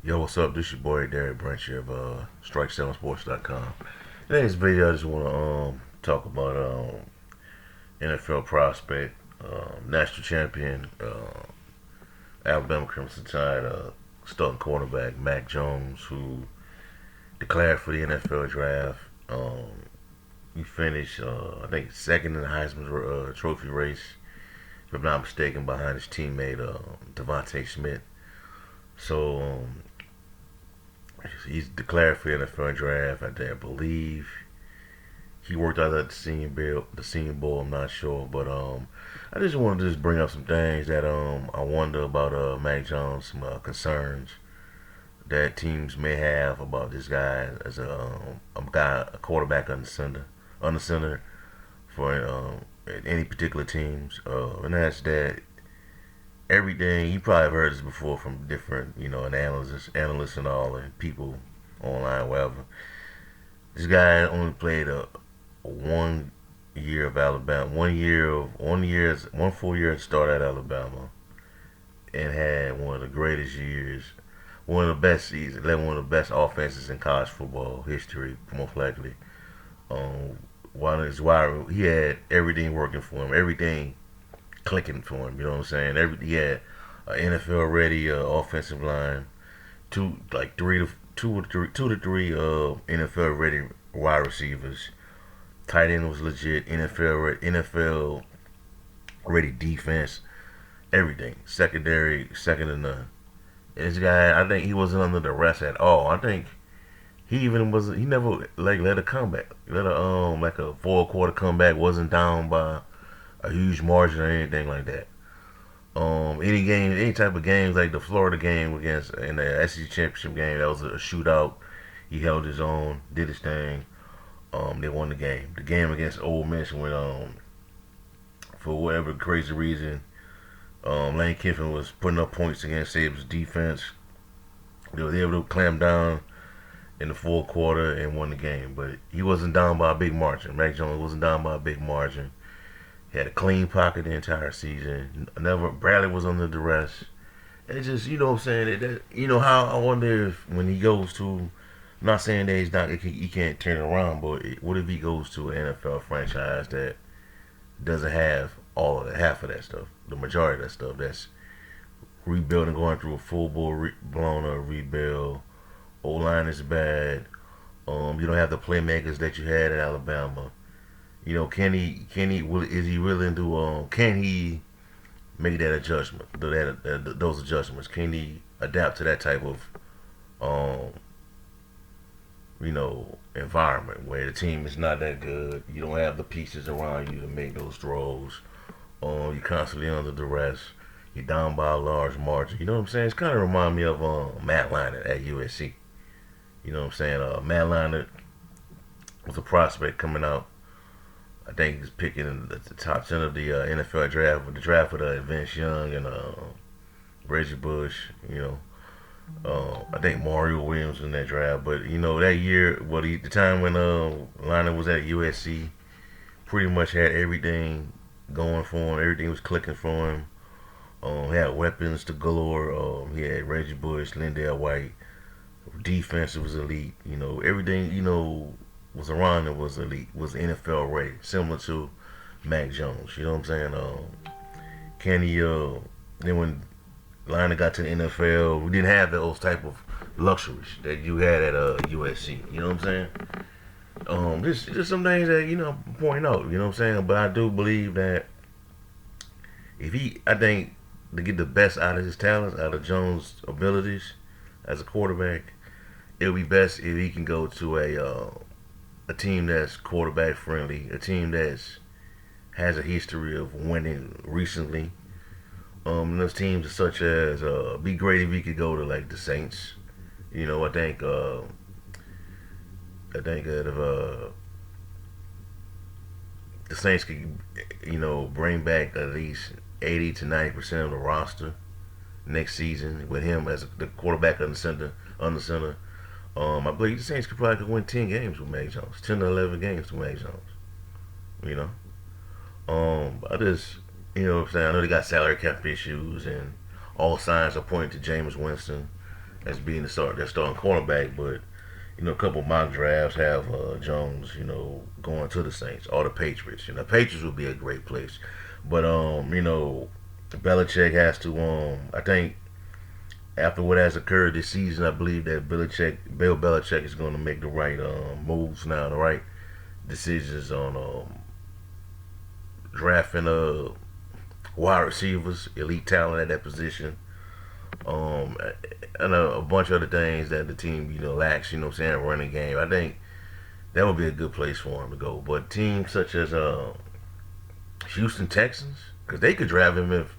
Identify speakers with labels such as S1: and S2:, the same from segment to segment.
S1: Yo, what's up? This your boy Derek Branch here of StrikeSevenSports.com. Today's video, I just want to talk about NFL prospect, national champion, Alabama Crimson Tide starting quarterback Mac Jones, who declared for the NFL draft. He finished, I think, second in the Heisman Trophy race, if I'm not mistaken, behind his teammate Devontae Smith. So he's declared for the NFL draft. I believe he worked out at the Senior Bowl. I'm not sure, but I just wanted to just bring up some things that I wonder about Mac Jones, some concerns that teams may have about this guy as a quarterback under center for any particular teams, and that's that everything. You probably have heard this before from different, analysts and all, and people online, whatever. This guy only played a 1 year of Alabama, 1 full year start at Alabama, and had one of the greatest years, one of the best seasons, led one of the best offenses in college football history, most likely. Um, While his wide, he had everything working for him, everything clicking for him. You know what I'm saying? He had an NFL ready offensive line, two to three NFL ready wide receivers. Tight end was legit. NFL ready defense. Everything. Secondary, second to none. And this guy, I think he wasn't under the rest at all. I think he even wasn't. He never like let a comeback, let a like a 4 quarter comeback. Wasn't down by a huge margin or anything like that. Any type of games like the Florida game against in the SEC championship game, that was a shootout. He held his own, did his thing. They won the game. The game against Ole Miss when for whatever crazy reason, Lane Kiffin was putting up points against Saban's defense. They were able to clamp down in the 4 quarter and won the game, but he wasn't down by a big margin. Mac Jones wasn't down by a big margin. He had a clean pocket the entire season. Never Bradley was under duress. It's just, you know what I'm saying, how I wonder if when he goes to, I'm not saying that he can't turn it around, but what if he goes to an NFL franchise that doesn't have all of that, half of that stuff, the majority of that stuff, that's rebuilding, going through a blown up rebuild. O line is bad. You don't have the playmakers that you had at Alabama. Is he willing to can he make that adjustment, those adjustments? Can he adapt to that type of um, environment where the team is not that good? You don't have the pieces around you to make those throws. You're constantly under duress. You're down by a large margin. You know what I'm saying? It's kind of remind me of Matt Leinart at USC. You know what I'm saying? Matt Leinart was a prospect coming out. I think he's picking in the top 10 of the NFL draft, with the draft of Vince Young and Reggie Bush. I think Mario Williams in that draft. But that year, the time when Lionel was at USC, pretty much had everything going for him. Everything was clicking for him. He had weapons to galore. He had Reggie Bush, Lindell White. Defense was elite. Everything was around him was elite. Was NFL ready, similar to Mac Jones. You know what I'm saying? Can he? Then when Lionel got to the NFL, we didn't have those type of luxuries that you had at USC. You know what I'm saying? Just some things that point out. You know what I'm saying? But I do believe that I think to get the best out of his talents, out of Jones' abilities as a quarterback, it would be best if he can go to a team that's quarterback friendly, a team that's has a history of winning recently. Those teams such as be great if he could go to like the Saints. I think that if the Saints could bring back at least 80 to 90% of the roster next season with him as the quarterback on the center. I believe the Saints could win 10 games with Mac Jones, 10 to 11 games with Mac Jones. You know, I just what I'm saying. I know they got salary cap issues, and all signs are pointing to Jameis Winston as being their starting cornerback, but a couple mock drafts have Jones, going to the Saints or the Patriots. Patriots would be a great place, but Belichick has to. I think after what has occurred this season, I believe that Bill Belichick is going to make the right moves now, the right decisions on drafting wide receivers, elite talent at that position. And a bunch of other things that the team, lacks, running game. I think that would be a good place for him to go. But teams such as Houston Texans, because they could draft him if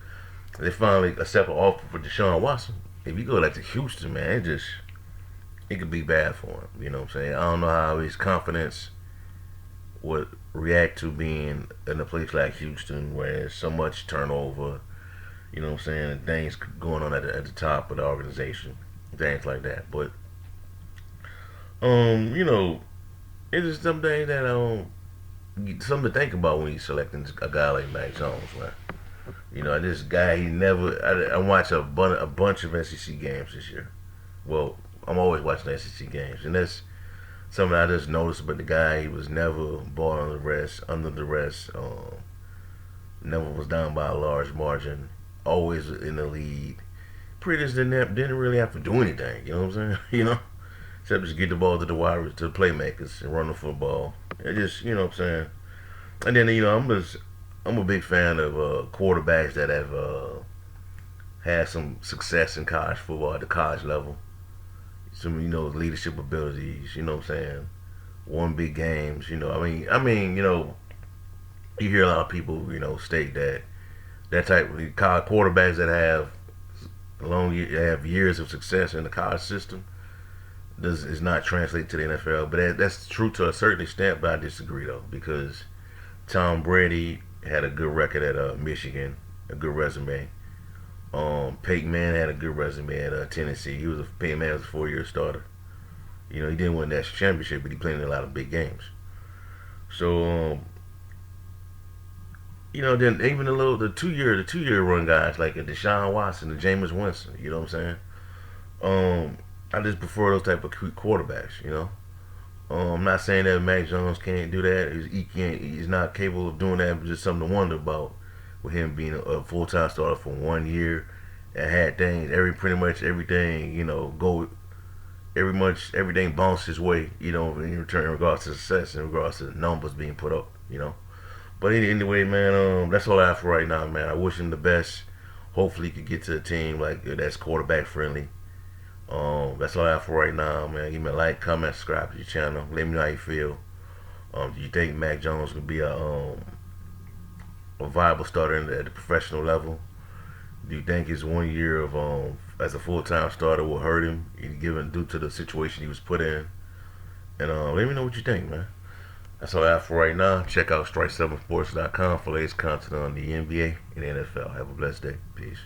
S1: they finally accept an offer for Deshaun Watson. If you go like to Houston, man, it could be bad for him. You know what I'm saying? I don't know how his confidence would react to being in a place like Houston where there's so much turnover. You know what I'm saying? And things going on at the top of the organization, things like that. But it's just something that something to think about when you're selecting a guy like Mac Jones, man. This guy, he never. I watch a bunch of SEC games this year. Well, I'm always watching SEC games, and that's something I just noticed about the guy. He was never bought under the rest. Never was down by a large margin. Always in the lead. Pretty much didn't really have to do anything. You know what I'm saying? Except just get the ball to the playmakers and run the football. And just what I'm saying. And then I'm a big fan of quarterbacks that have had some success in college football at the college level. Some leadership abilities. You know what I'm saying? Won big games. You hear a lot of people state that type of college quarterbacks that have years of success in the college system is not translated to the NFL. But that's true to a certain extent. But I disagree though, because Tom Brady had a good record at Michigan, a good resume. Peyton Manning had a good resume at Tennessee. Peyton Manning was a 4-year starter. He didn't win that championship, but he played in a lot of big games. So then even the 2-year run guys like a Deshaun Watson and Jameis Winston, you know what I'm saying? I just prefer those type of quarterbacks. I'm not saying that Mac Jones can't do that. He's not capable of doing that. But just something to wonder about with him being a full-time starter for 1 year and had pretty much everything, everything bounced his way, in return in regards to success, in regards to the numbers being put up. But anyway, man, that's all I have for right now, man. I wish him the best. Hopefully, he could get to a team that's quarterback friendly. That's all I have for right now, man. Give me a like, comment, subscribe to your channel. Let me know how you feel. Do you think Mac Jones could be a viable starter at the professional level? Do you think his 1 year of as a full-time starter will hurt him, given due to the situation he was put in? And let me know what you think, man. That's all I have for right now. Check out strike7sports.com for latest content on the NBA and the NFL. Have a blessed day. Peace.